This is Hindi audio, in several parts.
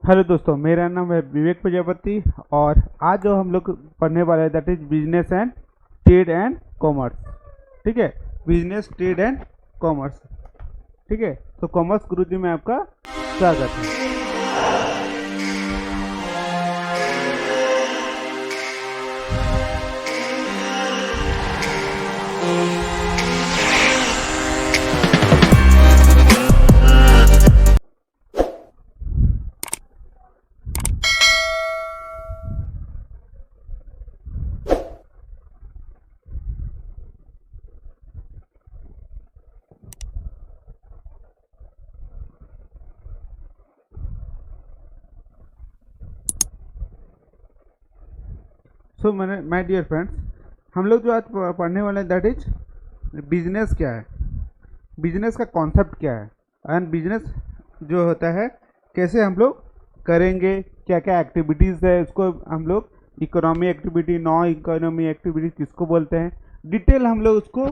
हेलो दोस्तों, मेरा नाम है विवेक प्रजापति। और आज जो हम लोग पढ़ने वाले हैं that is business and trade and commerce. ठीक है, बिजनेस ट्रेड एंड कॉमर्स। ठीक है, तो कॉमर्स गुरुजी में आपका स्वागत है। सो मैंने माय डियर फ्रेंड्स, हम लोग जो आज पढ़ने वाले हैं दैट इज बिजनेस क्या है, बिजनेस का कॉन्सेप्ट क्या है एंड बिजनेस जो होता है कैसे हम लोग करेंगे, क्या क्या एक्टिविटीज़ है उसको हम लोग economy activity, non economy activity किसको बोलते हैं, डिटेल हम लोग उसको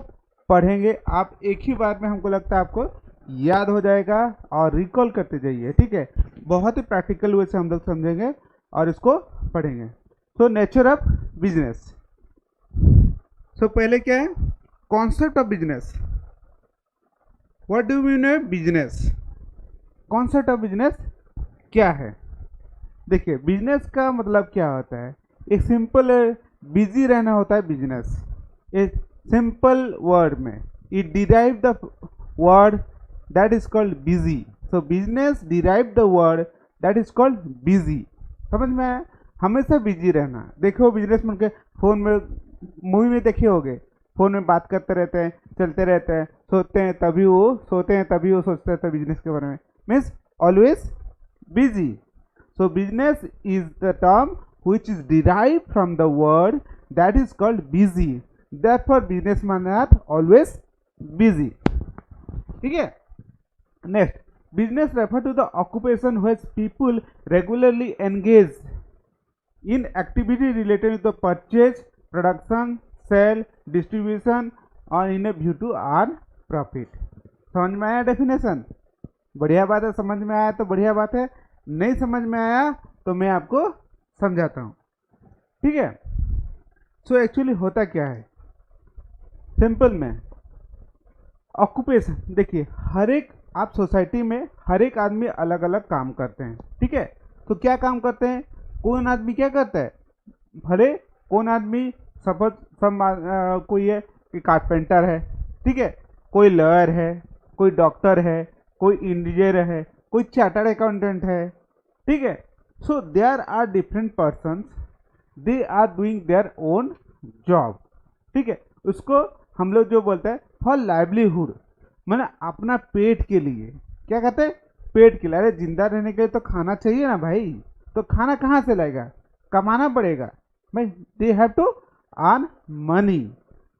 पढ़ेंगे। आप एक ही बार में हमको लगता है आपको याद हो जाएगा और रिकॉल करते जाइए। ठीक है, बहुत ही प्रैक्टिकल वे से हम लोग समझेंगे और इसको पढ़ेंगे। So nature of business. So पहले क्या है concept of business. What do we know business, concept of business क्या है। देखिए, बिजनेस का मतलब क्या होता है, एक सिंपल बिजी रहना होता है बिजनेस। एक सिंपल वर्ड में it derive the word that is called busy. So business derive the word that is called busy. समझ में आया, हमेशा बिजी रहना। देखो बिजनेस में के फोन में, मूवी में देखे होगे, फोन में बात करते रहते हैं, चलते रहते हैं, सोते हैं तभी वो सोचते रहते हैं बिजनेस के बारे में, means always busy. So business is the term which is derived from the word that is called busy. Therefore businessmen are always busy. ठीक है, next, business refer to the occupation which people regularly engage in activity related to the purchase, production, sale, distribution or in a view to earn profit. समझ में आया डेफिनेशन? बढ़िया बात है, समझ में आया तो बढ़िया बात है, नहीं समझ में आया तो मैं आपको समझाता हूँ। ठीक है, सो एक्चुअली होता क्या है सिंपल में, ऑक्यूपेशन। देखिए, हर एक आप सोसाइटी में हर एक आदमी अलग अलग काम करते हैं। ठीक है, तो क्या काम करते हैं, कौन आदमी क्या करता है, भले कौन आदमी सपोज कोई है कि कारपेंटर है, ठीक है, कोई लॉयर है, कोई डॉक्टर है, कोई इंजीनियर है, कोई चार्टर्ड अकाउंटेंट है। ठीक है, so there are different persons, they are doing their own job. ठीक है, उसको हम लोग जो बोलते हैं फॉर लाइवलीहुड, मैंने अपना पेट के लिए, क्या कहते हैं, पेट के लिए। अरे जिंदा रहने के लिए तो खाना चाहिए ना भाई, तो खाना कहाँ से लाएगा, कमाना पड़ेगा भाई। They have to earn money,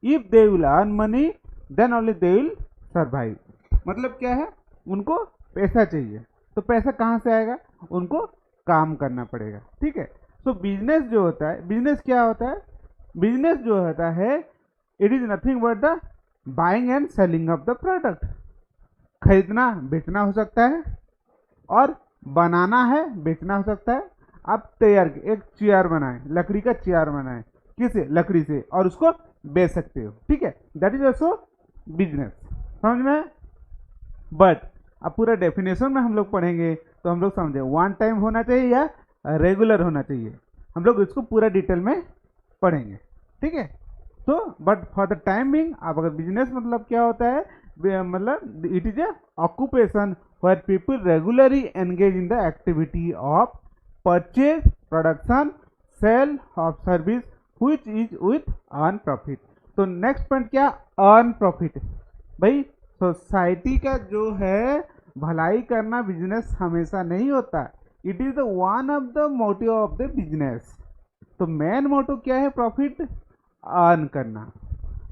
if they will earn money then only they will survive. मतलब क्या है, उनको पैसा चाहिए, तो पैसा कहाँ से आएगा, उनको काम करना पड़ेगा। ठीक है, तो बिजनेस जो होता है, बिजनेस क्या होता है, बिजनेस जो होता है it is nothing but the buying and selling of the product. खरीदना बेचना हो सकता है और बनाना है बेचना हो सकता है। आप तैयार एक चेयर बनाए, लकड़ी का चेयर बनाए, किसे, लकड़ी से, और उसको बेच सकते हो। ठीक है, दैट इज ऑल्सो बिजनेस। समझ में? बट अब पूरा डेफिनेशन में हम लोग पढ़ेंगे तो हम लोग समझे वन टाइम होना चाहिए या रेगुलर होना चाहिए, हम लोग इसको पूरा डिटेल में पढ़ेंगे। ठीक है, तो but for the time being, आप अगर बिजनेस मतलब क्या होता है, मतलब it is a occupation where people regularly engage in the activity of purchase, production, sale of service which is with earn profit. तो नेक्स्ट पॉइंट क्या, अर्न प्रॉफिट। भाई सोसाइटी का जो है भलाई करना बिजनेस हमेशा नहीं होता, it is the one of the motive of the business. तो मेन मोटिव क्या है, प्रॉफिट अर्न करना।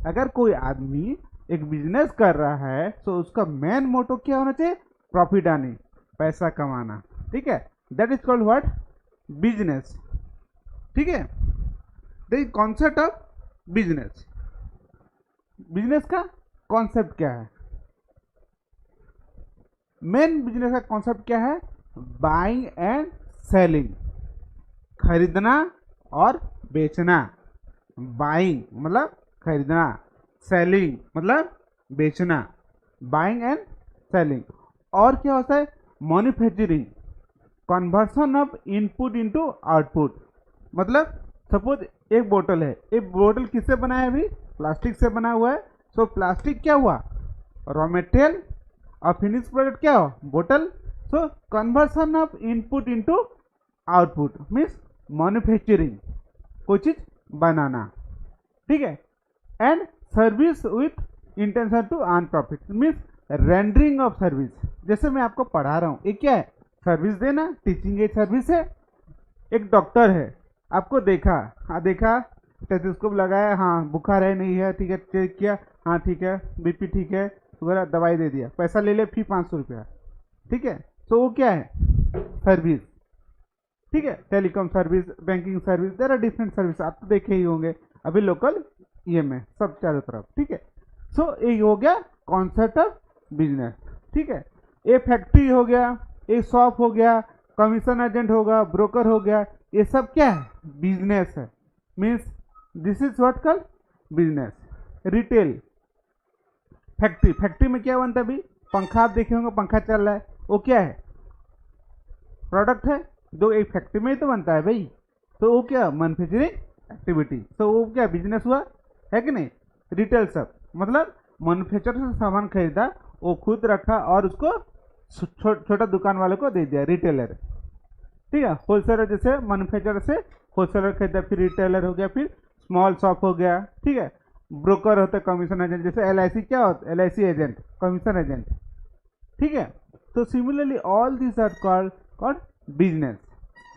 अगर कोई आदमी एक बिजनेस कर रहा है तो उसका मेन मोटिव क्या होना चाहिए, प्रॉफिट अर्निंग, पैसा कमाना। ठीक है, that is called what, business. ठीक है, the concept of business, business का कॉन्सेप्ट क्या है, मेन बिजनेस का कॉन्सेप्ट क्या है, बाइंग एंड सेलिंग, खरीदना और बेचना। बाइंग मतलब खरीदना, सेलिंग मतलब बेचना, बाइंग एंड सेलिंग। और क्या होता है? Manufacturing, conversion of input into output. मतलब सपोज एक बोतल है, एक बोतल किससे बना है? अभी प्लास्टिक से बना हुआ है। सो प्लास्टिक क्या हुआ? रॉ मटेरियल, और फिनिश प्रोडक्ट क्या हो? बोतल। So conversion of input into output means manufacturing, कोई चीज बनाना, ठीक है। And service with intention to earn profit means rendering of service. जैसे मैं आपको पढ़ा रहा हूँ, एक क्या है? सर्विस देना, टीचिंग एक सर्विस है। एक डॉक्टर है, आपको देखा, हाँ देखा, स्टेथोस्कोप लगाया, हाँ बुखार है नहीं है, ठीक है, चेक किया, हाँ ठीक है, बीपी ठीक है, वगैरह दवाई दे दिया, पैसा ले ले, फी 500 रुपया, ठीक है। तो वो क्या है? सर्विस, ठीक है। Telecom service, banking service, there are different service, आप तो देखे ही होंगे अभी लोकल ये में सब चारों तरफ, ठीक है। सो ये हो गया कॉन्सेप्ट ऑफ बिजनेस, ठीक है। ये फैक्ट्री हो गया, ये शॉप हो गया, कमीशन एजेंट होगा, ब्रोकर हो गया, ये सब क्या है? बिजनेस है। Means this is what called business. Retail, factory, factory में क्या बनता है? अभी पंखा आप देखे होंगे, पंखा चल रहा है, वो क्या है? प्रोडक्ट है जो एक फैक्ट्री में ही तो बनता है भाई। तो वो क्या? Manufacturing activity. तो वो क्या? बिजनेस हुआ, है कि नहीं। रिटेल सब मतलब मैन्युफैक्चर से सामान खरीदा, वो खुद रखा और उसको छोटा दुकान वाले को दे दिया, रिटेलर, ठीक है। होलसेलर जैसे मैन्युफैक्चरर से होलसेलर खरीदा, फिर रिटेलर हो गया, फिर स्मॉल शॉप हो गया, ठीक है। ब्रोकर होता है, कमीशन एजेंट, जैसे LIC क्या होता है? LIC एजेंट, कमीशन एजेंट, ठीक है। तो similarly all this are called business.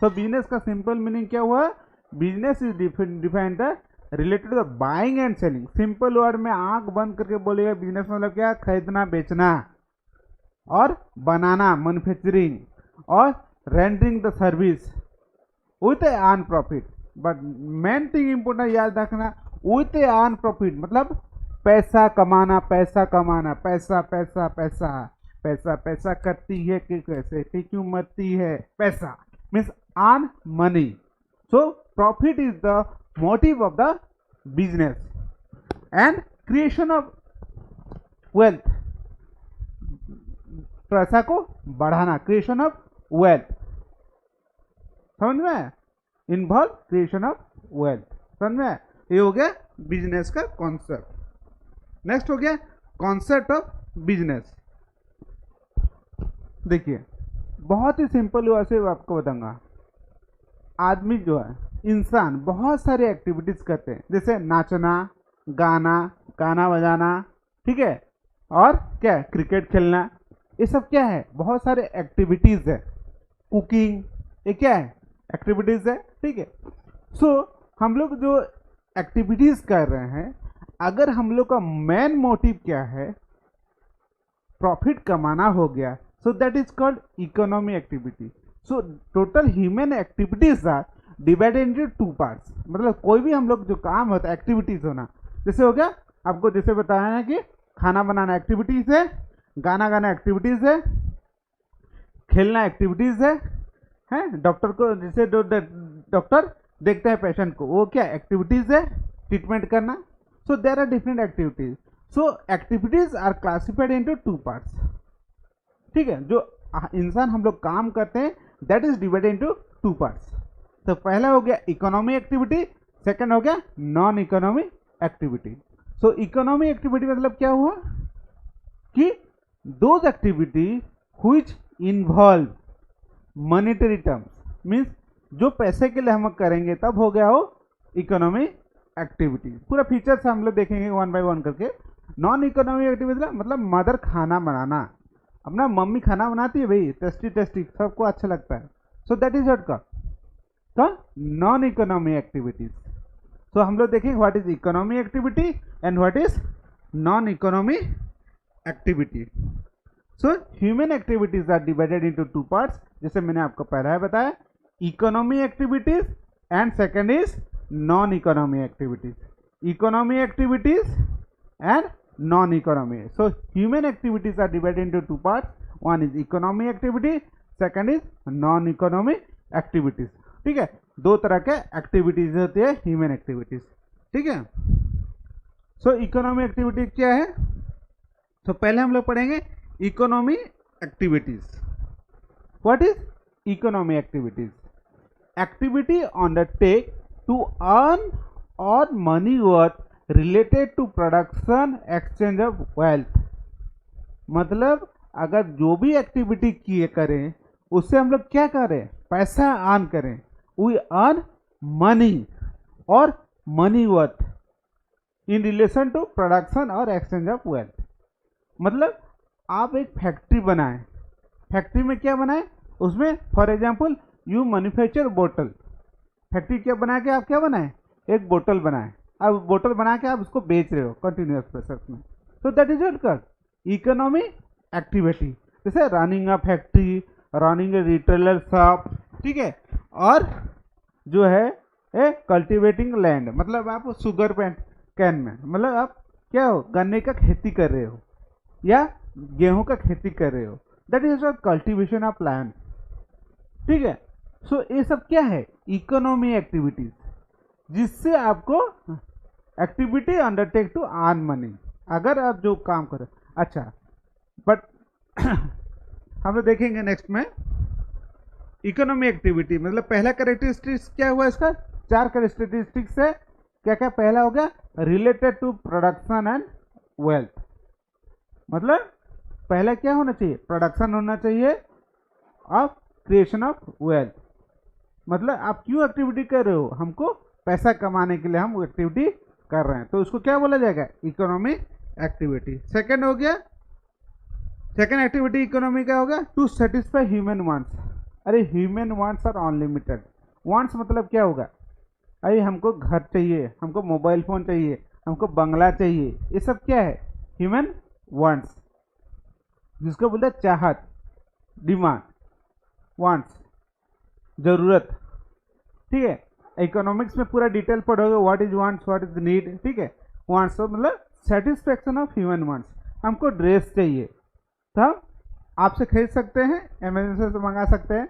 तो बिजनेस का सिंपल मीनिंग क्या हुआ? Business is defined the related to the buying and selling. Simple word में आंख बंद करके बोलेगा, बिजनेस मतलब क्या? खरीदना, बेचना और बनाना, मैन्युफैक्चरिंग, और rendering the service with A earn profit. But main thing important याद रखना, विथ ए अर्न प्रॉफिट मतलब पैसा कमाना, पैसा कमाना, पैसा पैसा पैसा पैसा पैसा करती है कि कैसे, कि क्यों मरती है? पैसा means earn money. So profit is the motive of the business and creation of wealth, पैसा को बढ़ाना, क्रिएशन ऑफ वेल्थ, समझ में? इन्वॉल्व क्रिएशन ऑफ वेल्थ, समझ में? ये हो गया बिजनेस का कॉन्सेप्ट। नेक्स्ट हो गया कॉन्सेप्ट ऑफ बिजनेस। देखिए बहुत ही सिंपल हुआ से आपको बताऊंगा। आदमी जो है, इंसान बहुत सारे एक्टिविटीज करते हैं, जैसे नाचना, गाना, गाना बजाना, ठीक है, और क्या? क्रिकेट खेलना, ये सब क्या है? बहुत सारे एक्टिविटीज है। कुकिंग, ये क्या है? एक्टिविटीज है, ठीक है। सो हम लोग जो एक्टिविटीज कर रहे हैं, अगर हम लोग का मेन मोटिव क्या है? प्रॉफिट कमाना हो गया, so that is called economy activity. So total human activities are divided into two parts. मतलब कोई भी हम लोग जो काम होता है, एक्टिविटीज होना, जैसे हो गया आपको जैसे बताया है कि खाना बनाना एक्टिविटीज है, गाना गाना एक्टिविटीज है, खेलना एक्टिविटीज है, डॉक्टर को जैसे डॉक्टर देखते हैं पेशेंट को, वो क्या एक्टिविटीज है? ट्रीटमेंट करना। So there are different activities. So activities are classified into two parts, ठीक है। जो इंसान हम लोग काम करते हैं, that is divided into two parts. तो पहला हो गया इकोनॉमी एक्टिविटी, सेकंड हो गया non economy activity. So economy activity मतलब क्या हुआ कि those activity which involve monetary terms, means जो पैसे के लिए हम करेंगे तब हो गया वो इकोनॉमी एक्टिविटी। पूरा फीचर्स हम लोग देखेंगे वन बाय वन करके। नॉन इकोनॉमी एक्टिविटी मतलब मदर खाना बनाना, अपना मम्मी खाना बनाती है भाई, टेस्टी टेस्टी, सबको अच्छा लगता है। सो दैट इज व्हाट का नॉन इकोनॉमी एक्टिविटीज। सो हम लोग देखेंगे what is economy activity and what is non economy activity. So human activities are divided into two parts, जैसे मैंने आपको पहला है बताया, economy activities and second is non economy activities. Economy activities and non economy. So human activities are divided into two parts, one is economy activity, second is non economy activities. ठीक है, दो तरह के एक्टिविटीज होती है ह्यूमन एक्टिविटीज। ठीक है, सो इकोनॉमी एक्टिविटी क्या है? तो पहले हम लोग पढ़ेंगे economy activities. What is economy activities? Activity undertake to earn और money worth related to production exchange of wealth. मतलब अगर जो भी एक्टिविटी किए करें उससे हम लोग क्या करें? पैसा अर्न करें। वी अर्न मनी और money worth in relation to production और एक्सचेंज ऑफ वेल्थ। मतलब आप एक फैक्ट्री बनाएं, फैक्ट्री में क्या बनाएं? उसमें फॉर एग्जांपल यू मैन्युफैक्चर बोतल। फैक्ट्री क्या बना के आप क्या बनाएं? एक बोतल बनाएं। अब बोतल बना के आप उसको बेच रहे हो कंटिन्यूअस प्रोसेस में, तो that is what called economy activity. जैसे running a factory, running a retailer shop. ठीक है, और जो है कल्टीवेटिंग लैंड, मतलब आप शुगर कैन में, मतलब आप क्या हो, गन्ने का खेती कर रहे हो या गेहूं का खेती कर रहे हो, that is cultivation of land. ठीक है, सो ये सब क्या है? इकोनॉमी एक्टिविटीज, जिससे आपको activity undertake to earn money, अगर आप जो काम करें। अच्छा, बट हम लोग देखेंगे नेक्स्ट में इकोनॉमी एक्टिविटी मतलब पहला कैरेक्टरिस्टिक्स क्या हुआ इसका? 4 कैरेक्टरिस्टिक्स है। क्या क्या? पहला हो गया related to production and wealth. मतलब पहला क्या होना चाहिए? प्रोडक्शन होना चाहिए ऑफ क्रिएशन ऑफ वेल्थ। मतलब आप क्यों एक्टिविटी कर रहे हो? हमको पैसा कमाने के लिए हम एक्टिविटी कर रहे हैं, तो उसको क्या बोला जाएगा? Economy activity. सेकंड हो गया, सेकंड एक्टिविटी इकोनॉमी का होगा टू सेटिस्फाई ह्यूमन वांट्स। अरे human wants are unlimited. Wants मतलब क्या होगा? अरे हमको घर चाहिए, हमको मोबाइल फोन चाहिए, हमको बंगला चाहिए, ये सब क्या है? ह्यूमन वांट्स, जिसको बोलते हैं चाहत, डिमांड, वांट्स, जरूरत। ठीक है, इकोनॉमिक्स में पूरा डिटेल पढ़ोगे, what is wants, what is need. ठीक है, वांट्स मतलब सेटिस्फेक्शन ऑफ ह्यूमन वांट्स। हमको ड्रेस चाहिए तो हम आपसे खरीद सकते हैं, अमेजन से मंगा सकते हैं।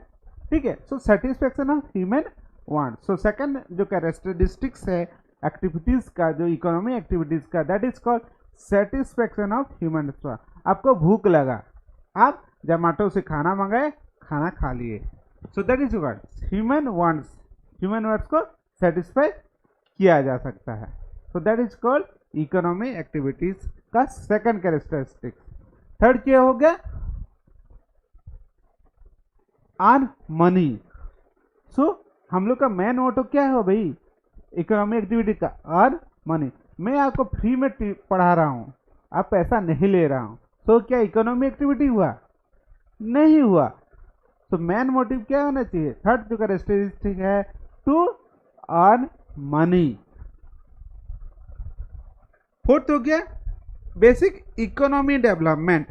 ठीक है, so satisfaction of human want. So second जो कैरेक्टरिस्टिक्स है एक्टिविटीज का, जो इकोनॉमी एक्टिविटीज का, that is called satisfaction of human want. आपको भूख लगा, आप जोमेटो से खाना मंगाए, खाना खा लिए, सो that is what human wants. Human wants को सेटिस्फाई किया जा सकता है, so that is called economy activities का सेकंड कैरेक्टरिस्टिक्स। थर्ड क्या हो गया? Earn money. सो हम लोग का मेन मोटो क्या है भाई इकोनॉमी एक्टिविटी का? Earn money. मैं आपको फ्री में पढ़ा रहा हूँ, आप पैसा नहीं ले रहा हूँ, तो क्या इकोनॉमी एक्टिविटी हुआ? नहीं हुआ। तो मेन मोटिव क्या होना चाहिए? थर्ड जो कैरेक्टरिस्टिक है टू अर्न मनी। फोर्थ हो गया basic economy development.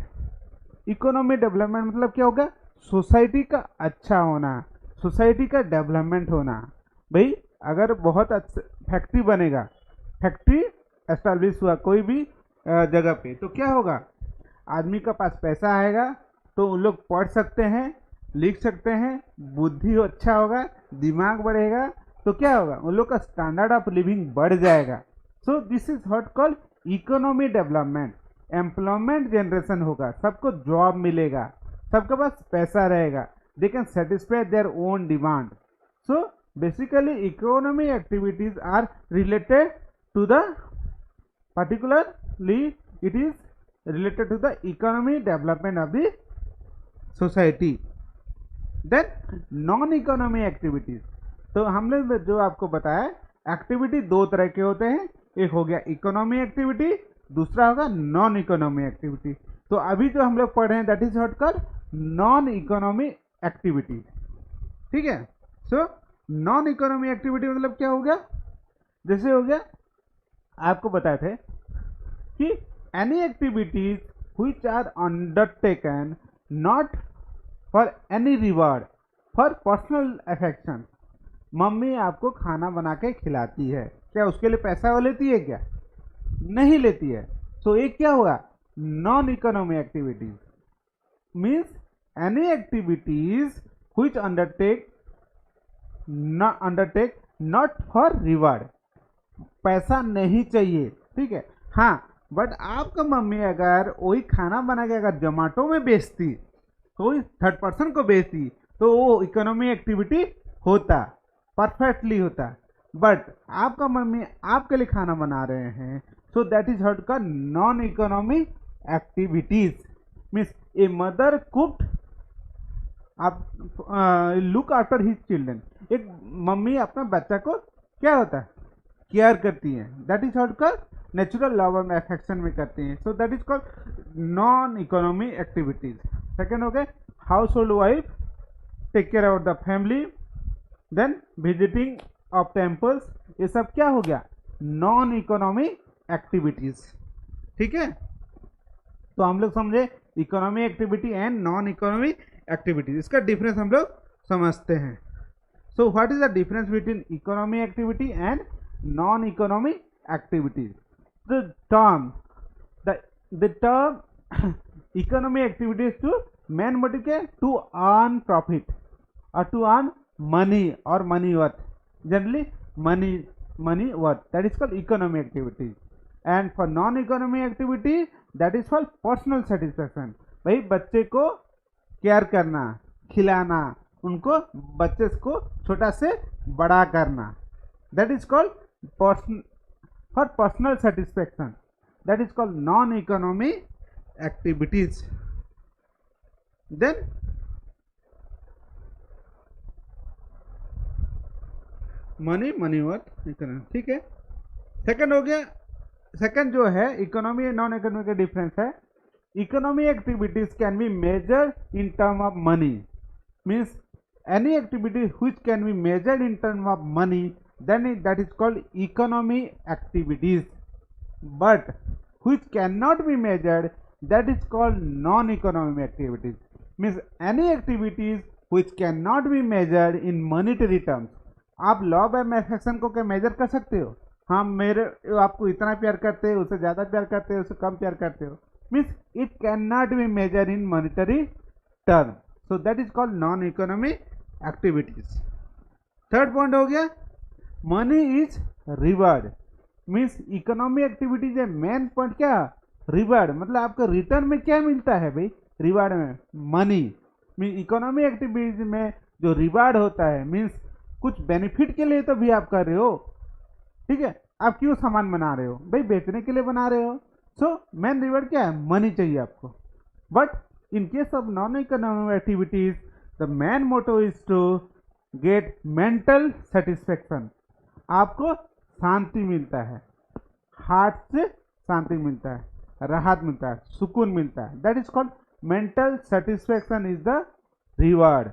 Economy development मतलब क्या होगा? सोसाइटी का अच्छा होना, सोसाइटी का डेवलपमेंट होना। भाई अगर बहुत अच्छा फैक्ट्री बनेगा, फैक्ट्री एस्टैब्लिश हुआ कोई भी जगह पे, तो क्या होगा? आदमी का पास पैसा आएगा तो उन लोग पढ़ सकते हैं, लिख सकते हैं, बुद्धि अच्छा होगा, दिमाग बढ़ेगा, तो क्या होगा? उन लोग का स्टैंडर्ड ऑफ लिविंग बढ़ जाएगा। So this is what called economy development. Employment generation होगा, सबको जॉब मिलेगा, सबके पास पैसा रहेगा, they can satisfy their own demand. So basically economy activities are related to the particularly it is related to the economy development of the society. Then non economy activities, तो हमने जो आपको बताया एक्टिविटी दो तरह के होते हैं, एक हो गया इकोनॉमी एक्टिविटी, दूसरा होगा नॉन इकोनॉमी एक्टिविटी। तो अभी जो हम लोग पढ़ रहे हैं that is what called non economy activity. ठीक है, सो नॉन इकोनॉमी एक्टिविटी मतलब क्या हो गया? जैसे हो गया आपको बताए थे कि any activities which are undertaken not for any reward, for personal affection. Mummy आपको खाना बना के खिलाती है, क्या उसके लिए पैसा वो लेती है? क्या नहीं लेती है। सो एक क्या हुआ? Non economy activities means any activities which undertake न अंडरटेक नॉट फॉर रिवार्ड, पैसा नहीं चाहिए, ठीक है। हाँ, बट आपका मम्मी अगर वही खाना बना के अगर जोमेटो में बेचती, कोई थर्ड पर्सन को बेचती, तो वो इकोनॉमी एक्टिविटी होता, परफेक्टली होता। बट आपका मम्मी आपके लिए खाना बना रहे हैं, सो दैट इज हर्ट का non economy activities. Means a mother cooked, आप लुक आफ्टर हिज चिल्ड्रन, एक मम्मी अपना बच्चा को क्या होता है, केयर करती है, that is hot called natural love and affection में करती हैं, so that is called non economy activities. Second हो गए house hold wife, take care about the family, then visiting of temples, ये सब क्या हो गया, नॉन इकोनॉमी एक्टिविटीज, ठीक है। तो हम लोग समझे economy activity and non economy activities, इसका डिफरेंस हम लोग समझते हैं। So what is the difference between economy activity and non economy activities? The term economy activities two main motive के टू अर्न प्रॉफिट और टू अर्न मनी और money worth, generally money worth, that is called economy activities. And for non economy activity that is for personal satisfaction, भाई बच्चे को केयर करना, खिलाना, उनको बच्चे को छोटा से बड़ा करना, that is called for personal satisfaction, that is called non economy activities. Then money worth economy, ठीक है। सेकंड हो गया, सेकंड जो है इकोनॉमी एंड नॉन इकोनॉमी का डिफरेंस है, economy activities can be measured in term of money, means any activity which can be measured in terms of money, then that is called economy activities, but which cannot be measured, that is called non economy activities, means any activities which cannot be measured in monetary terms। आप लव एंड अफेक्शन को क्या मेजर कर सकते हो? हाँ, मेरे आपको इतना प्यार करते हो, उससे ज़्यादा प्यार करते हो, उससे कम प्यार करते हो, means it can not be measure in monetary term, so that is called non economy activities. Third point हो गया money is reward, means economy activities है मेन पॉइंट क्या, रिवार्ड, मतलब आपको रिटर्न में क्या मिलता है भाई, रिवार्ड में मनी। मीन इकोनॉमी एक्टिविटीज में जो रिवार्ड होता है, मीन्स कुछ बेनिफिट के लिए तो भी आप कर रहे हो, ठीक है। आप क्यों सामान बना रहे हो, भाई बेचने के लिए बना रहे हो, सो मेन रिवार्ड क्या है, मनी चाहिए आपको। But in case of non economic activities the main motto is to get mental satisfaction, आपको शांति मिलता है, हार्ट से शांति मिलता है, राहत मिलता है, सुकून मिलता है, that is called mental satisfaction is the reward.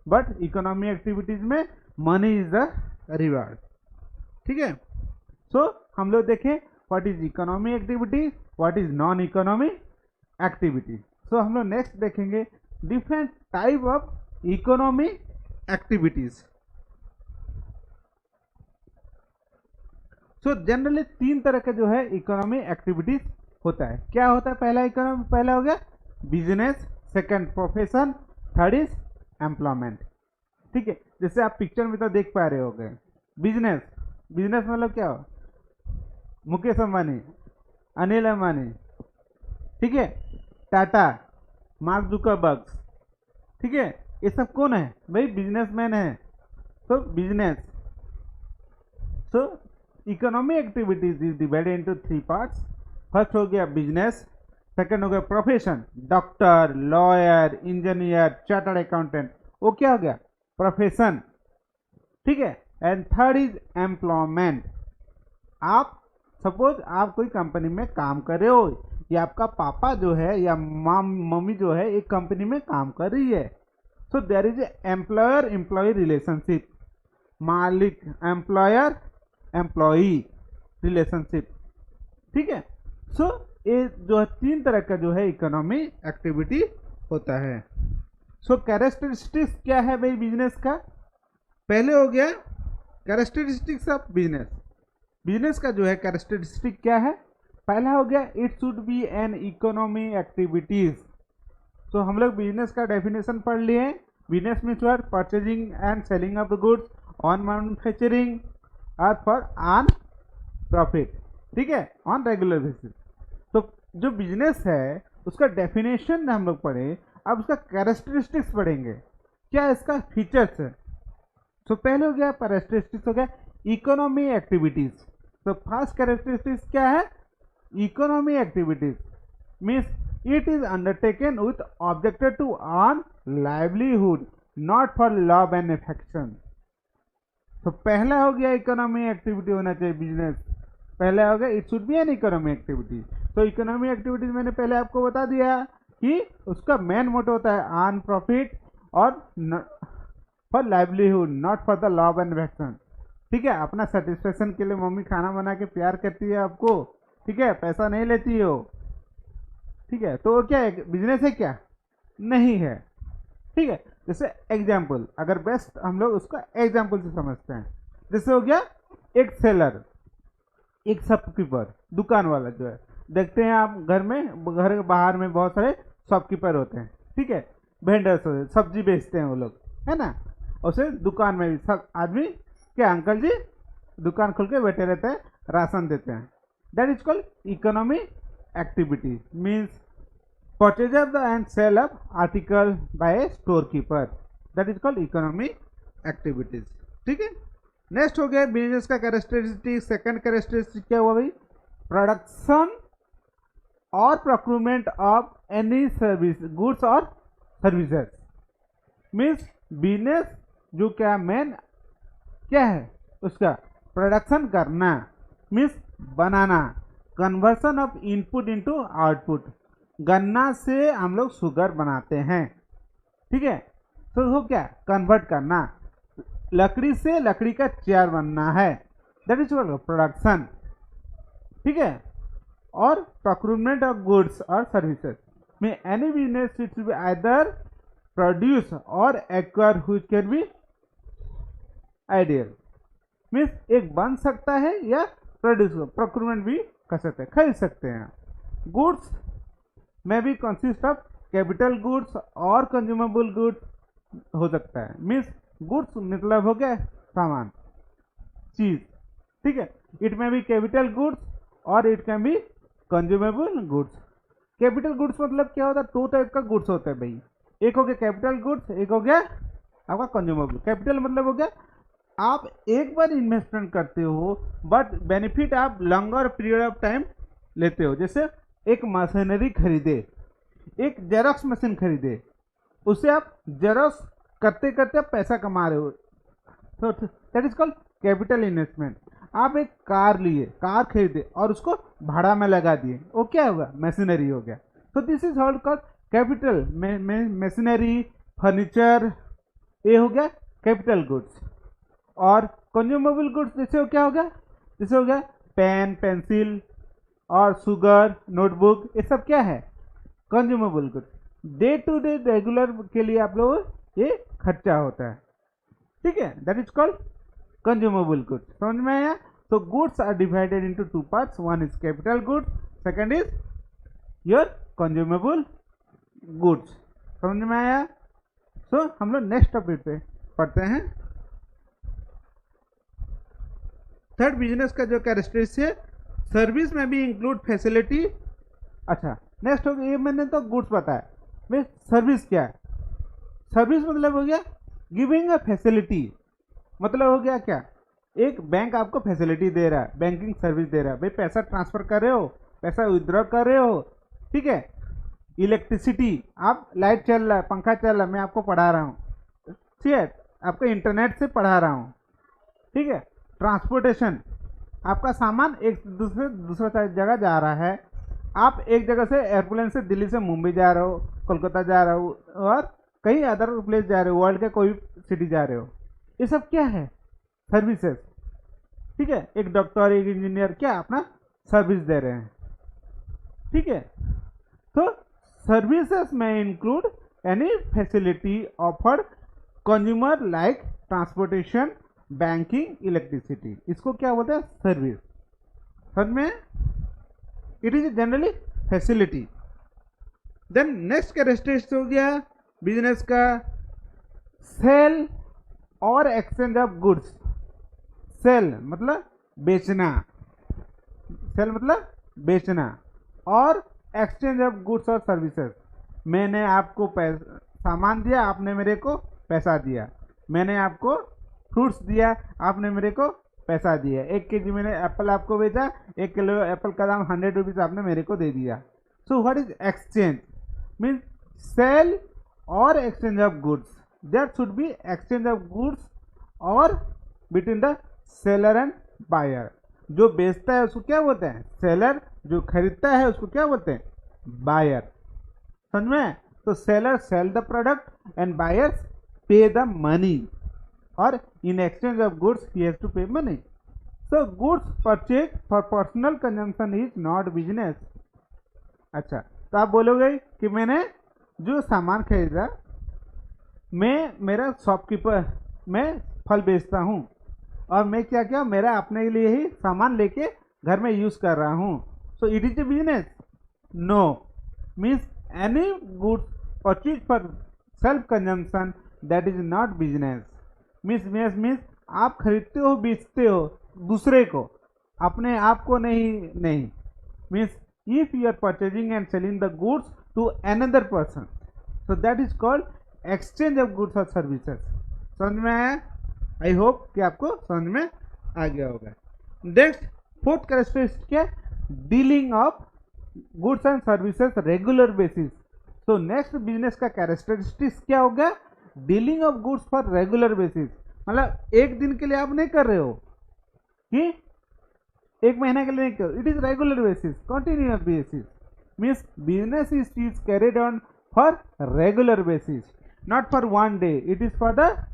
But economy activities में मनी इज द रिवार्ड, ठीक है। सो हम लोग देखें what is economy activity, what is non economy activity. So हम लोग नेक्स्ट देखेंगे different type of economy activities. So generally तीन तरह का जो है इकोनॉमी एक्टिविटीज होता है। क्या होता है पहला हो गया business, second profession, third is employment, ठीक है। जैसे आप पिक्चर में तो देख पा रहे हो गए बिजनेस, बिजनेस मतलब क्या हो, मुकेश अंबानी, अनिल अंबानी, ठीक है, टाटा, मार्क जुकरबर्ग, ठीक है, ये सब कौन है भाई, बिजनेसमैन है। तो business, so economy activities is divided into three parts. First हो गया बिजनेस, सेकंड हो गया profession, doctor, lawyer, engineer, chartered accountant, वो क्या हो गया प्रोफेशन, ठीक है। एंड थर्ड इज एम्प्लॉयमेंट, आप सपोज आप कोई कंपनी में काम कर रहे हो, या आपका पापा जो है या मम्मी जो है एक कंपनी में काम कर रही है, so there is employer employ relationship, मालिक एम्प्लॉयर एम्प्लॉई रिलेशनशिप, ठीक है। सो ये जो है तीन तरह का जो है इकोनॉमी एक्टिविटी होता है। सो कैरेक्टरिस्टिक्स क्या है भाई बिजनेस का, पहले हो गया कैरेक्टरिस्टिक्स ऑफ बिजनेस। बिजनेस का जो है कैरेक्टरिस्टिक क्या है, पहला हो गया it should B an economy activities. तो हम लोग बिजनेस का डेफिनेशन पढ़ लिए, business means what, purchasing and selling of the goods on manufacturing और फॉर ऑन प्रॉफिट, ठीक है, ऑन रेगुलर बेसिस। तो जो बिजनेस है उसका डेफिनेशन हम लोग पढ़े, अब उसका कैरेक्टरिस्टिक्स पढ़ेंगे, क्या इसका फीचर्स है। तो पहले हो गया कैरेक्टरिस्टिक्स, हो गया इकोनॉमी एक्टिविटीज। तो फर्स्ट कैरेक्टरिस्टिक्स क्या है, economy activities means it is undertaken with objected to earn livelihood not for love and affection. तो पहला हो गया इकोनॉमी एक्टिविटी होना चाहिए बिजनेस, पहला हो गया it should B an economy activity. तो इकोनॉमी एक्टिविटीज मैंने पहले आपको बता दिया कि उसका मेन मोटो होता है अर्न प्रॉफिट और for livelihood not for the love and affection, ठीक है। अपना सेटिस्फेक्शन के लिए मम्मी खाना बना के प्यार करती है आपको, ठीक है, पैसा नहीं लेती हो, ठीक है। तो क्या है, बिजनेस है क्या, नहीं है, ठीक है। जैसे एग्जाम्पल, अगर बेस्ट हम लोग उसका एग्जाम्पल से समझते हैं, जैसे हो गया एक सेलर, एक शॉपकीपर, दुकान वाला जो है, देखते हैं आप घर में, घर के बाहर में बहुत सारे शॉपकीपर होते हैं, ठीक है, वेंडर्स होते हैं, सब्जी बेचते हैं वो लोग, है ना। और फिर दुकान में भी सब आदमी क्या, अंकल जी दुकान खोल के बैठे रहते हैं, राशन देते हैं। That is called economy activity means purchaser and sell of article by a storekeeper, that is called economic activities, ठीक है। नेक्स्ट हो गया बिजनेस का कैरेक्टरिस्टिक, सेकंड कैरेक्टरिस्टिक क्या हुआ भाई, प्रोडक्शन और procurement of any service, goods और सर्विसेज मीन्स बिजनेस जो क्या मेन क्या है उसका, प्रोडक्शन करना means banana, conversion of input into output, गन्ना से हम लोग शुगर बनाते हैं, ठीक है। तो वो क्या, कन्वर्ट करना, लकड़ी से लकड़ी का चेयर बनना है, दैट इज प्रोडक्शन, ठीक है। और प्रोक्यूरमेंट ऑफ गुड्स और सर्विसेज में any business it be either produce और acquire which can be ideal means एक बन सकता है या प्रोड्यूस, प्रोक्यूरमेंट भी कर सकते हैं, खरीद सकते हैं। गुड्स में भी कंसिस्ट ऑफ कैपिटल गुड्स और कंज्यूमेबल गुड्स हो सकता है, मीन्स गुड्स मतलब हो गया सामान, चीज, ठीक है। इट में भी कैपिटल गुड्स और it can be consumable goods. Capital goods मतलब क्या होता है, दो टाइप का गुड्स होता है भाई, एक हो गया कैपिटल गुड्स, एक हो गया आपका कंज्यूमेबल। कैपिटल मतलब हो गया आप एक बार इन्वेस्टमेंट करते हो बट बेनिफिट आप लॉन्गर पीरियड ऑफ टाइम लेते हो। जैसे एक मशीनरी खरीदे, एक जेरॉक्स मशीन खरीदे, उससे आप जेरॉक्स करते करते आप पैसा कमा रहे हो, तो that is called capital investment. आप एक कार लिए, कार खरीदे और उसको भाड़ा में लगा दिए, वो क्या होगा, मशीनरी हो गया। तो this is how called capital, machinery, furniture, ये हो गया कैपिटल गुड्स। और कंज्यूमेबल गुड्स जैसे क्या हो गया, जैसे हो गया पेन, पेंसिल और शुगर, नोटबुक, ये सब क्या है, consumable goods. Day to day regular के लिए आप लोग ये खर्चा होता है, ठीक है, that is called consumable goods. समझ में आया। तो goods are divided into two parts, one is capital goods, second is your consumable goods. समझ में आया। सो हम लोग नेक्स्ट टॉपिक पे पढ़ते हैं। थर्ड बिजनेस का जो कैरेक्टरिस्टिक्स है, सर्विस में भी इंक्लूड फैसिलिटी। अच्छा नेक्स्ट हो गया, ये मैंने तो गुड्स बताया, भाई सर्विस क्या है, सर्विस मतलब हो गया गिविंग अ फैसिलिटी, मतलब हो गया क्या, एक बैंक आपको फैसिलिटी दे रहा है, बैंकिंग सर्विस दे रहा है, भाई पैसा ट्रांसफर कर रहे हो, पैसा विड्रॉ कर रहे हो, ठीक है। इलेक्ट्रिसिटी, आप लाइट चल रहा है, पंखा चल रहा है, मैं आपको पढ़ा रहा हूँ, ठीक है, आपको इंटरनेट से पढ़ा रहा हूँ, ठीक है। ट्रांसपोर्टेशन, आपका सामान एक दूसरा जगह जा रहा है, आप एक जगह से एयरप्लेन से दिल्ली से मुंबई जा रहे हो, कोलकाता जा रहे हो और कहीं अदर प्लेस जा रहे हो, वर्ल्ड के कोई सिटी जा रहे हो, ये सब क्या है, सर्विसेज, ठीक है। एक डॉक्टर, एक इंजीनियर क्या अपना सर्विस दे रहे हैं, ठीक है। तो सर्विसेज में include any facility offered consumer like transportation, banking, electricity, इसको क्या बोलते हैं, सर्विस। समझ में, it is generally facility. Then next characteristics हो गया बिजनेस का सेल और एक्सचेंज ऑफ गुड्स। सेल मतलब बेचना, सेल मतलब बेचना, और एक्सचेंज ऑफ गुड्स और सर्विसेज। मैंने आपको सामान दिया, आपने मेरे को पैसा दिया। मैंने आपको फ्रूट्स दिया, आपने मेरे को पैसा दिया। 1 kg मैंने एप्पल आपको बेचा, 1 किलो एप्पल का दाम 100 रुपीज़ आपने मेरे को दे दिया। So what is exchange? Means sale और exchange of goods. There should be exchange of goods और between the seller and buyer. जो बेचता है उसको क्या बोलते हैं? सेलर। जो खरीदता है उसको क्या बोलते हैं? बायर। समझ में? तो seller sell the product and buyers पे द मनी, और in exchange of goods he has to pay money. So goods purchased for personal consumption is not business. अच्छा, तो आप बोलोगे कि मैंने जो सामान खरीदा, मैं मेरा शॉपकीपर, मैं फल बेचता हूँ और मैं क्या क्या मेरा अपने लिए ही सामान लेके घर में यूज कर रहा हूँ, so it is a business? No. Means any goods purchase for self consumption that is not business. मीन्स आप खरीदते हो, बेचते हो दूसरे को, अपने आप को नहीं। Means if you are purchasing and selling the goods to another person, so that is called exchange of goods और सर्विसेज। समझ में आया? आई होप कि आपको समझ में आ गया होगा। नेक्स्ट, फोर्थ कैरेक्टरिस्टिक क्या? Dealing of goods and services regular basis. तो नेक्स्ट बिजनेस का कैरेक्टरिस्टिक्स क्या होगा? Dealing of goods for regular basis. मतलब एक दिन के लिए आप नहीं कर रहे हो कि एक महीना के लिए नहीं कर रहे हो, it is regular basis, continuous basis. Means business is carried on for regular basis, not for one day, it is for the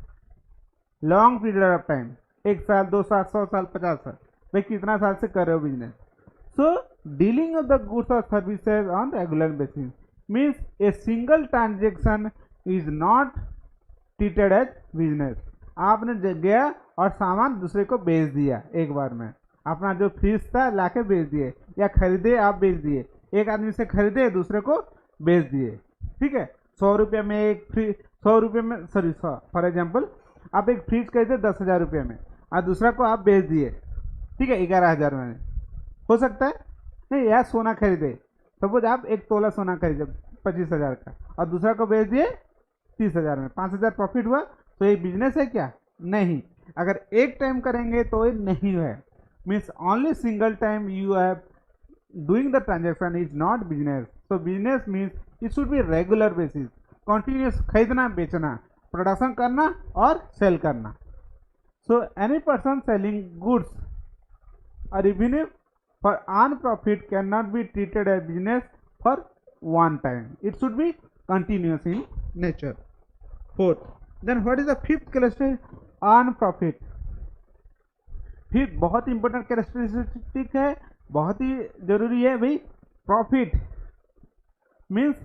long period of time. 1 साल, 2 साल, 100 साल, 50 साल, भाई कितना साल से कर रहे हो business. So dealing of the goods और services on regular basis means a single transaction is not treated as business. आपने गया और सामान दूसरे को बेच दिया एक बार में, अपना जो फ्रिज था लाके बेच दिए, या खरीदे आप बेच दिए, एक आदमी से खरीदे दूसरे को बेच दिए, ठीक है। 100 रुपये में एक फ्रिज, 100 रुपये में, सॉरी फॉर एग्जाम्पल आप एक फ्रिज खरीदे 10,000 रुपये में और दूसरा को आप बेच दिए, ठीक है, 11,000 में। हो सकता है नहीं, यार सोना खरीदे, सपोज आप 1 तोला सोना खरीदे 25,000 का और दूसरा को बेच दिए 30,000 में, 5,000 प्रॉफिट हुआ, तो ये बिजनेस है क्या? नहीं। अगर एक टाइम करेंगे तो ये नहीं है। Means only single time you have doing the transaction is not business. So business means it should be regular basis, continuous खरीदना बेचना, प्रोडक्शन करना और सेल करना। So any person selling goods और revenue for earn profit can not be treated as business for one time, it should be continuous in nature. Fourth, then what is the fifth characteristic? Earn profit. Fifth बहुत इंपॉर्टेंट कैरेक्टरिस्टिक है, बहुत ही जरूरी है भाई। Profit means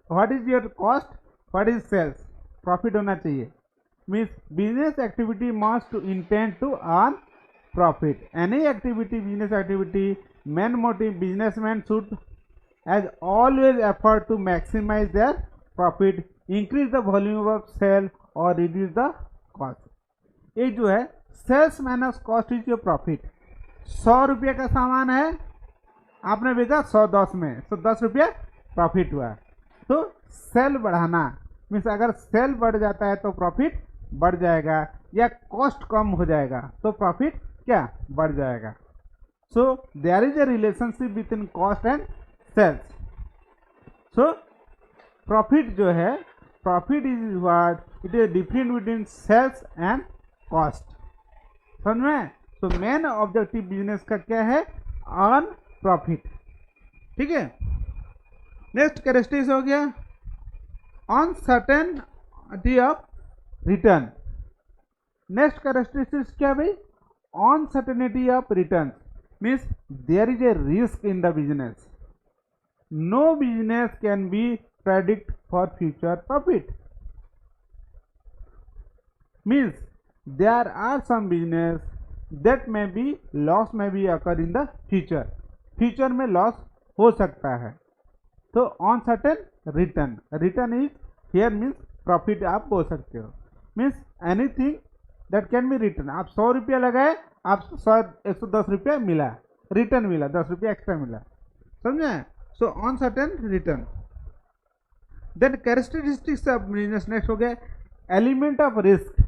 what is your cost, what is sales, profit होना चाहिए। Means business activity must to intend to earn profit. Any activity, business activity, main motive businessman should as always effort to maximize their profit, increase the volume of sale or reduce the cost. ये जो है sales minus cost is your profit. 100 रुपये का सामान है, आपने बेचा 110 में, तो 10 रुपये प्रॉफिट हुआ। तो सेल बढ़ाना मीन्स अगर सेल बढ़ जाता है तो प्रॉफिट बढ़ जाएगा, या कॉस्ट कम हो जाएगा तो प्रॉफिट क्या बढ़ जाएगा। So there is a relationship between cost and sales. So profit जो है, profit is what it is different between sales and cost. समझ में? तो मेन ऑब्जेक्टिव बिजनेस का क्या है? अर्न प्रॉफिट, ठीक है। नेक्स्ट कैरेक्टरिस्टिक्स हो गया uncertainty of return. Next characteristics क्या भाई? Uncertainty of return means there is a risk in the business. No business can be predict for future profit. Means there are some business that may be loss may be occur in the future. Future में loss हो सकता है। तो uncertain return, return is here means profit आप बोल सकते हो। Means anything that can be return. आप 100 रुपया लगाए, आप 110 रुपया मिला, रिटर्न मिला, 10 रुपया एक्स्ट्रा मिला, समझे? So on certain return. Then characteristics of business, next हो गया element of risk.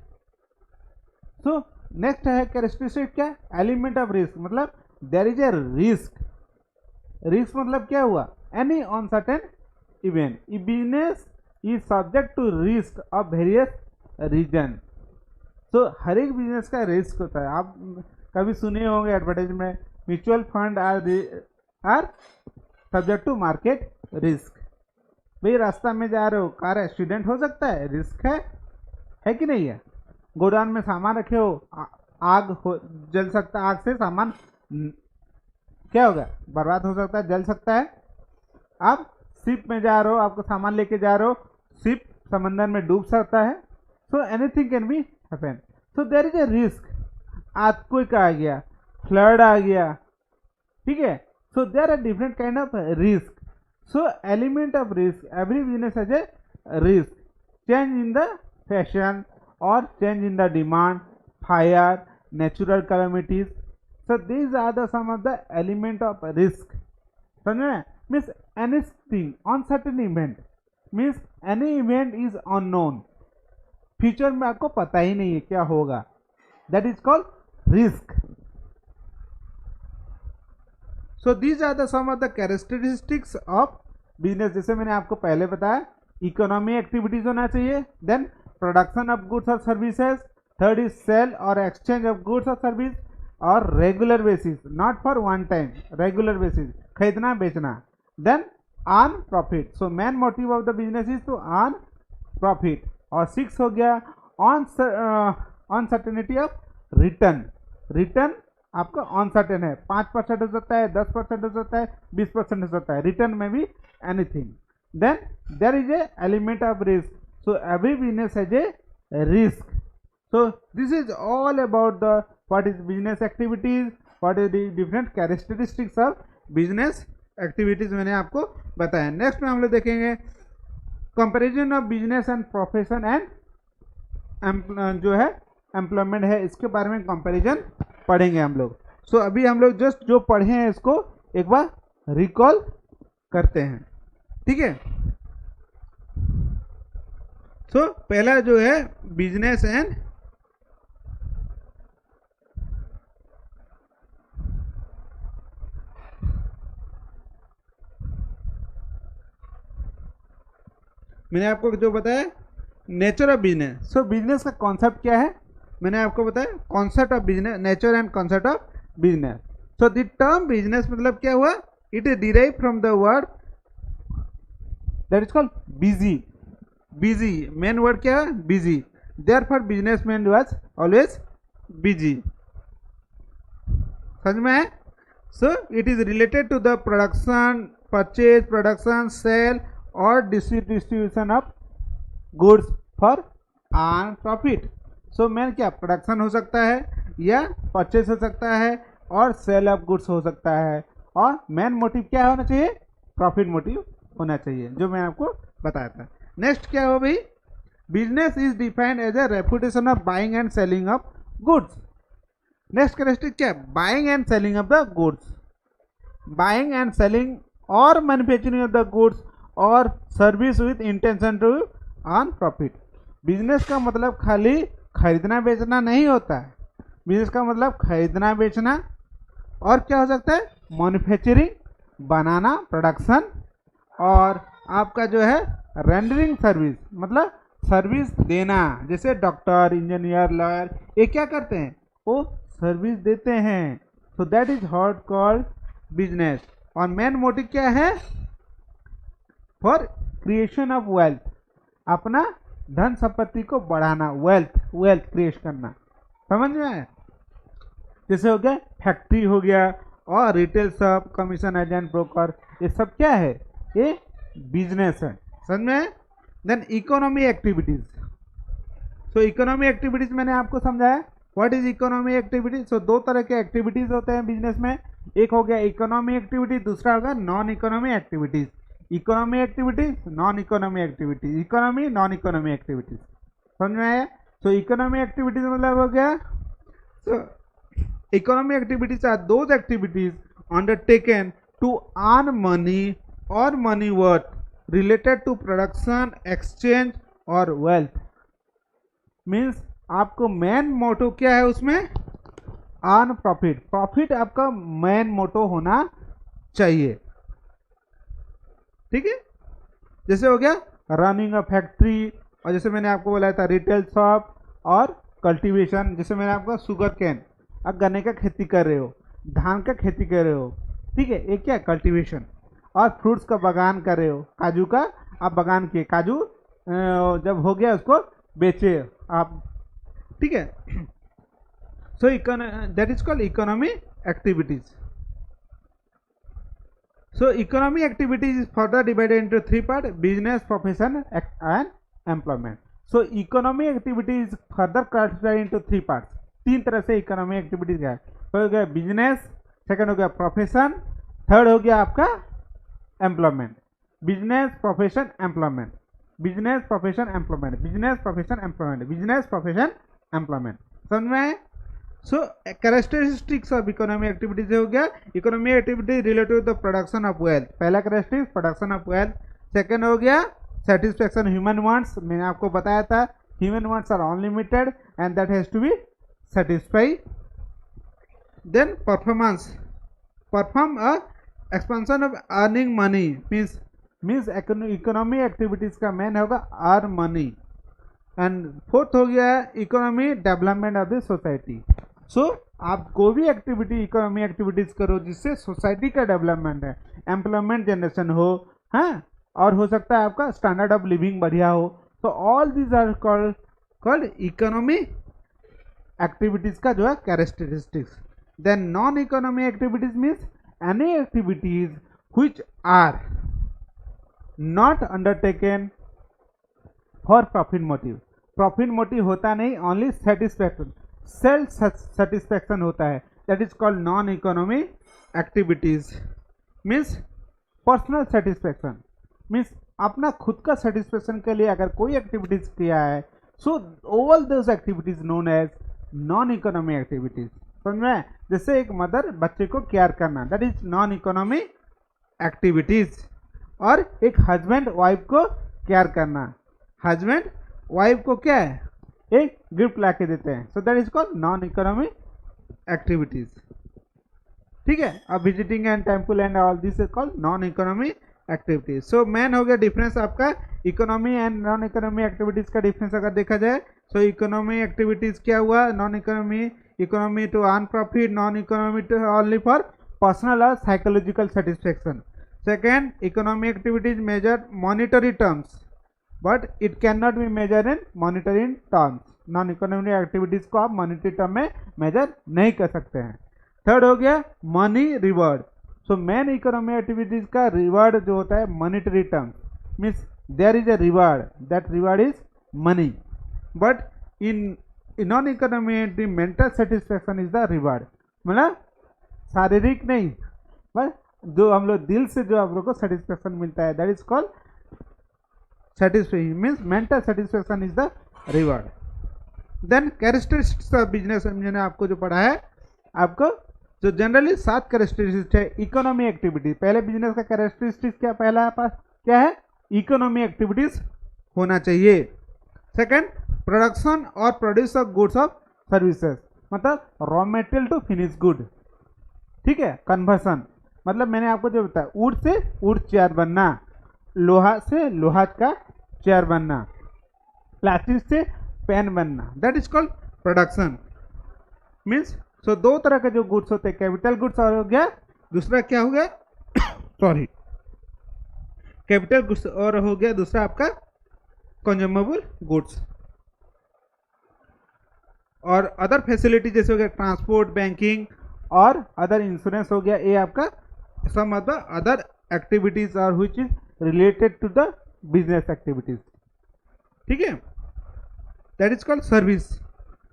So next है कैरेक्टरिस्टिक क्या, एलिमेंट ऑफ रिस्क, मतलब there is a risk. Risk मतलब क्या हुआ, any uncertain event. Business is subject to risk of various reason. So हर एक बिजनेस का रिस्क होता है। आप कभी सुने होंगे एडवर्टाइज में, mutual fund are subject to market risk. भाई रास्ता में जा रहे हो, कार एक्सीडेंट हो सकता है, रिस्क है कि नहीं है? गोडाउन में सामान रखे हो, आग हो, जल सकता है, आग से सामान क्या होगा, बर्बाद हो सकता है, जल सकता है। आप शिप में जा रहे हो, आपको सामान लेके जा रहे हो, शिप समंदर में डूब सकता है। So anything can be happen. So there is a risk. Earthquake आ गया, फ्लड आ गया, ठीक है। So there are different kind of risk. So element of risk, every business has a risk. Change in the fashion और change in the demand, fire, natural calamities. So these are the some of the element of risk. समझ में? Means anything, uncertain event, means any event is unknown. Future में आपको पता ही नहीं है क्या होगा, that is called risk. So these are the some of the characteristics of business. जैसे मैंने आपको पहले बताया, इकोनॉमी एक्टिविटीज होना चाहिए, देन प्रोडक्शन ऑफ गुड्स और सर्विसेज, थर्ड इज सेल और एक्सचेंज ऑफ गुड्स और सर्विस, और regular basis, not for one time, regular basis, खरीदना बेचना। Then earn profit. So main motive of the business is to earn profit. और 6 हो गया अनसर्टेनिटी ऑफ रिटर्न। रिटर्न आपका अनसर्टेन है, 5% हो सकता है, 10% हो सकता है, 20% हो सकता है, रिटर्न में भी anything. Then there is a element of risk. So every business has a risk. So this is all about the what is business activities, what is the different characteristics of business activities मैंने आपको बताया। नेक्स्ट में हम लोग देखेंगे comparison of business and profession and जो है एम्प्लॉयमेंट है, इसके बारे में कंपैरिजन पढ़ेंगे हम लोग। सो अभी हम लोग जस्ट जो पढ़े हैं इसको एक बार रिकॉल करते हैं, ठीक है। सो पहला जो है बिजनेस एंड मैंने आपको जो बताया nature of business. So business का कॉन्सेप्ट क्या है, मैंने आपको बताया concept of business, nature and concept of business. So the term business मतलब क्या हुआ, it is derive from the word that is called busy. Busy main word क्या है, busy, therefore businessman was always busy. समझ में है? So it is related to the production, purchase, production, sale और distribution of goods for earn profit. So main क्या, प्रोडक्शन हो सकता है या परचेज हो सकता है और सेल ऑफ गुड्स हो सकता है, और मेन मोटिव क्या होना चाहिए, प्रॉफिट मोटिव होना चाहिए, जो मैं आपको बताया था। नेक्स्ट क्या हो भाई, business is defined as a reputation of buying and selling of goods. Next characteristic क्या है, buying and selling of the goods, buying and selling और मैन्युफैक्चरिंग ऑफ द गुड्स और service with intention to earn profit. Business का मतलब खाली खरीदना बेचना नहीं होता है, बिजनेस का मतलब खरीदना बेचना और क्या हो सकता है, मैन्युफैक्चरिंग, बनाना, प्रोडक्शन, और आपका जो है रेंडरिंग सर्विस, मतलब सर्विस देना। जैसे डॉक्टर, इंजीनियर, लॉयर, ये क्या करते हैं, वो सर्विस देते हैं। So that is hot called business. और मेन मोटिव क्या है, फॉर क्रिएशन ऑफ वेल्थ, अपना धन संपत्ति को बढ़ाना, वेल्थ क्रिएट करना। समझ में आया? जैसे हो गया फैक्ट्री हो गया और retail shop, commission agent, broker, ये सब क्या है, ये बिजनेस है। समझ में? Then economy activities. So economy activities मैंने आपको समझाया what is economy activities. So 2 तरह के एक्टिविटीज होते हैं बिजनेस में, एक हो गया इकोनॉमी एक्टिविटी, दूसरा होगा non economy activities. Economy activities, non economy activities, economy non economy activities, समझ में आया? सो इकोनॉमी एक्टिविटीज मतलब हो गया, so economy activities are those activities undertaken to earn money और money worth related to production, exchange और वेल्थ। मीन्स आपको मेन मोटो क्या है उसमें? Earn profit. प्रॉफिट आपका मेन मोटो होना चाहिए, ठीक है? जैसे हो गया रनिंग अ फैक्ट्री, और जैसे मैंने आपको बोला था रिटेल शॉप और कल्टीवेशन, जैसे मैंने आपको शुगर कैन, आप गन्ने का खेती कर रहे हो, धान का खेती कर रहे हो, ठीक है, एक क्या कल्टीवेशन, और फ्रूट्स का बागान कर रहे हो, काजू का आप बागान किए, काजू जब हो गया उसको बेचे आप, ठीक है? So that is called economy activities. So economy activities is further divided into three parts: business, profession and employment. So economy activity is further classified into three parts. तीन तरह से इकोनॉमी एक्टिविटीज है। हो गया बिजनेस, सेकंड हो गया प्रोफेशन, थर्ड हो गया आपका employment. Business, profession, employment, business, profession, employment, business, profession, employment, business, profession, employment, समझ में आए? So characteristics of economy activities हो गया economy activity related to the production of wealth. पहला characteristics production of wealth. Second हो गया सेटिस्फैक्शन ह्यूमन वांट्स, मैंने आपको बताया था human wants are unlimited and that has to be satisfied. Then performance, perform a expansion of earning money, means economy activities का मेन होगा अर्न मनी। एंड फोर्थ हो गया economy development of the society. So आप कोई भी एक्टिविटी इकोनॉमी एक्टिविटीज करो जिससे सोसाइटी का डेवलपमेंट है, एम्प्लॉयमेंट जनरेशन हो, हाँ, और हो सकता है आपका स्टैंडर्ड ऑफ लिविंग बढ़िया हो। तो all these are called economy activities का जो है characteristics. Then non economy activities means any activities which are not undertaken for profit motive. Profit motive होता नहीं, ओनली सेटिस्फैक्शन, सेल्फ सेटिस्फैक्शन होता है, that is called non economy activities. Means personal satisfaction, means अपना खुद का सेटिस्फैक्शन के लिए अगर कोई एक्टिविटीज किया है, so all those activities known as non economy activities, समझ में? जैसे एक मदर बच्चे को केयर करना, that is non economy activities. और एक हस्बैंड वाइफ को केयर करना, हस्बैंड वाइफ को क्या है एक गिफ्ट ला के देते हैं, so that is called non economy activities, ठीक है? अब visiting and temple and all this is called non economy activities. So main हो गया डिफरेंस आपका economy and non economy activities का डिफरेंस अगर देखा जाए। सो इकोनॉमी एक्टिविटीज क्या हुआ? Non economy, economy to earn profit, non economy to only for personal और psychological satisfaction. Second, economy activities measure monetary terms but it can not be measure in monetary terms. Non economic activities को आप मॉनिटरी टर्म में मेजर नहीं कर सकते हैं। थर्ड हो गया money reward. So main economic activities का रिवॉर्ड जो होता है monetary term, means there is a reward, that reward is money, but in non economic mental satisfaction is the reward. मतलब शारीरिक नहीं, बस जो हम लोग दिल से जो आप लोग को सेटिस्फैक्शन मिलता है, that is called satisfaction, means mental satisfaction is the reward. Then characteristics of business, मैंने आपको जो पढ़ा है, आपको जो जनरली 7 कैरेक्टरिस्टिक्स है इकोनॉमी एक्टिविटी। पहले बिजनेस का कैरेक्टरिस्टिक्स क्या पहला पास क्या है? इकोनॉमी एक्टिविटीज होना चाहिए। सेकंड, प्रोडक्शन और produce of goods of services, मतलब raw material to finish good, ठीक है? कन्वर्सन, मतलब मैंने आपको जो बताया वुड से वुड चेयर बनना, लोहा से लोहा का चेयर बनना, प्लास्टिक से पेन बनना, that is called production. Means so दो तरह के जो गुड्स होते हैं, कैपिटल गुड्स और हो गया दूसरा क्या हो गया सॉरी कैपिटल गुड्स और हो गया दूसरा आपका कंज्यूमेबल गुड्स। और अदर फैसिलिटी जैसे हो गया ट्रांसपोर्ट, बैंकिंग और अदर इंश्योरेंस हो गया, ये आपका some of the other activities और which is related to the business activities, ठीक है? That is called service.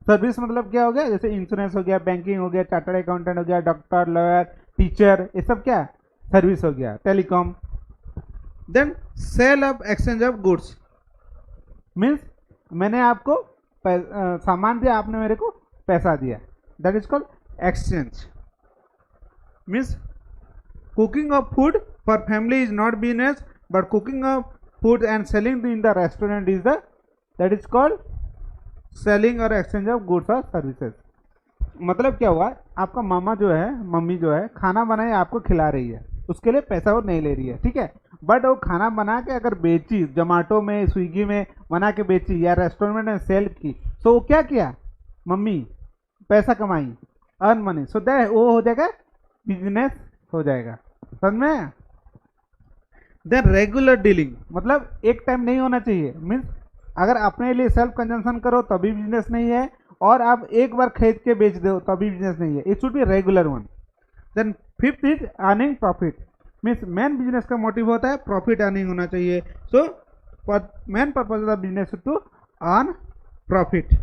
Service मतलब क्या हो गया? जैसे इंश्योरेंस हो गया, बैंकिंग हो गया, चार्टर्ड अकाउंटेंट हो गया, डॉक्टर, लॉयर, टीचर, ये सब क्या सर्विस हो गया। Telecom, then sale of exchange of goods means मैंने आपको सामान दिया, आपने मेरे को पैसा दिया, that is called exchange. Means cooking of food for family is not business, but cooking of food and selling in the restaurant is the that is called selling और एक्सचेंज ऑफ गुड्स और सर्विसेज। मतलब क्या हुआ, आपका मामा जो है, मम्मी जो है खाना बनाए आपको खिला रही है, उसके लिए पैसा वो नहीं ले रही है, ठीक है, बट वो खाना बना के अगर बेची, जोमेटो में स्विगी में बना के बेची या रेस्टोरेंट में सेल की, तो वो क्या किया, मम्मी पैसा कमाई, अर्न मनी, सो दैट वो हो जाएगा बिजनेस हो जाएगा, समझ में। देन रेगुलर डीलिंग, मतलब एक टाइम नहीं होना चाहिए, मीन्स अगर अपने लिए सेल्फ कंजम्पशन करो तभी बिजनेस नहीं है, और आप एक बार खरीद के बेच दो तभी बिजनेस नहीं है, it should be regular one. Then fifth is earning profit, means main business का मोटिव होता है प्रॉफिट अर्निंग होना चाहिए। So main purpose of business to earn profit,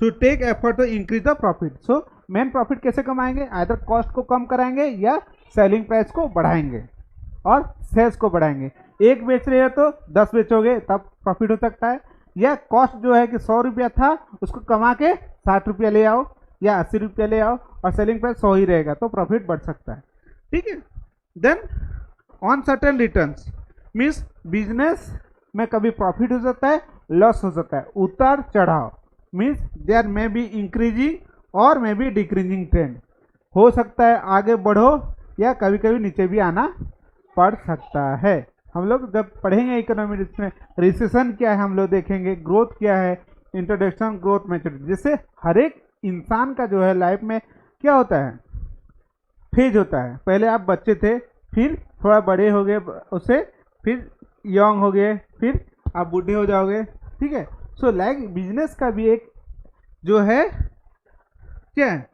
to take effort to increase the profit. So main profit कैसे कमाएंगे, आइदर कॉस्ट को कम कराएंगे या सेलिंग प्राइस को बढ़ाएंगे और सेल्स को बढ़ाएंगे। एक बेच रहे हो तो 10 बेचोगे तब प्रॉफिट हो सकता है, या कॉस्ट जो है कि 100 रुपया था उसको कमा के 60 रुपया ले आओ या 80 रुपया ले आओ और सेलिंग प्राइस 100 ही रहेगा तो प्रॉफिट बढ़ सकता है, ठीक है। Then on certain returns, means business में कभी प्रॉफिट हो सकता है, लॉस हो सकता है, उतार चढ़ाव, means there may be increasing और मे बी डिक्रीजिंग ट्रेंड, हो सकता है आगे बढ़ो या कभी कभी नीचे भी आना पड़ सकता है। हम लोग जब पढ़ेंगे इकोनॉमिक्स में रिसेशन क्या है हम लोग देखेंगे, ग्रोथ क्या है, इंट्रोडक्शन ग्रोथ मैच्योरिटी, जिससे हर एक इंसान का जो है लाइफ में क्या होता है, फेज होता है। पहले आप बच्चे थे, फिर थोड़ा बड़े हो गए उससे, फिर यंग हो गए, फिर आप बूढ़े हो जाओगे, ठीक है। सो लाइक बिजनेस का भी एक जो है क्या है,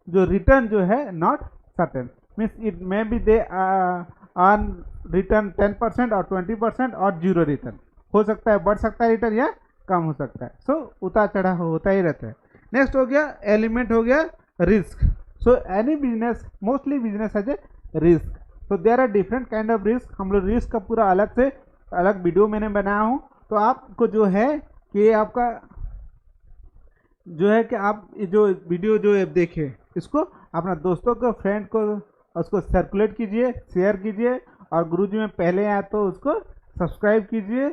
जो रिटर्न जो है not certain, means it may be they earn return 10% और 20% और जीरो रिटर्न, हो सकता है बढ़ सकता है रिटर्न या कम हो सकता है। सो उतार चढ़ाव होता ही रहता है। नेक्स्ट हो गया एलिमेंट, हो गया risk. So any business, mostly business has a risk, so there are different kind of risk. हम लोग रिस्क का पूरा अलग से अलग वीडियो मैंने बनाया हूँ, तो आपको जो है कि आपका जो है कि आप जो वीडियो जो है देखे, इसको अपना दोस्तों को, फ्रेंड को उसको सर्कुलेट कीजिए, शेयर कीजिए, और गुरुजी में पहले आए तो उसको सब्सक्राइब कीजिए,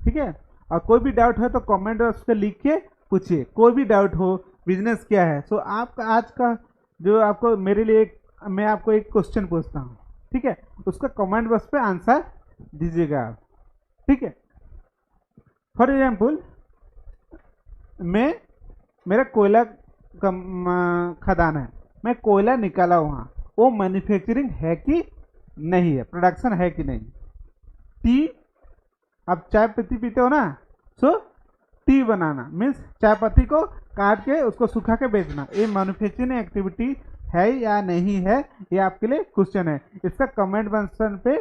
ठीक है। और कोई भी डाउट है तो कमेंट बॉक्स पे लिख के पूछिए, कोई भी डाउट हो बिजनेस क्या है। सो आपका आज का जो आपको मेरे लिए मैं आपको एक क्वेश्चन पूछता हूँ, ठीक है, उसका कमेंट बॉक्स पे आंसर दीजिएगा आप, ठीक है। फॉर एग्जाम्पल मेरा कोयला खदान है, मैं कोयला निकाला वहाँ, वो मैन्युफैक्चरिंग है कि नहीं है, प्रोडक्शन है कि नहीं। टी, आप चाय पत्ती पीते हो ना, सो टी बनाना मीन्स चाय पत्ती को काट के उसको सुखा के बेचना, ये मैन्युफैक्चरिंग एक्टिविटी है या नहीं है, ये आपके लिए क्वेश्चन है। इसका कमेंट बॉक्स पे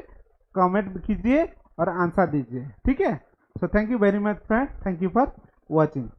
कमेंट कीजिए और आंसर दीजिए, ठीक है। So thank you very much friend, thank you for watching.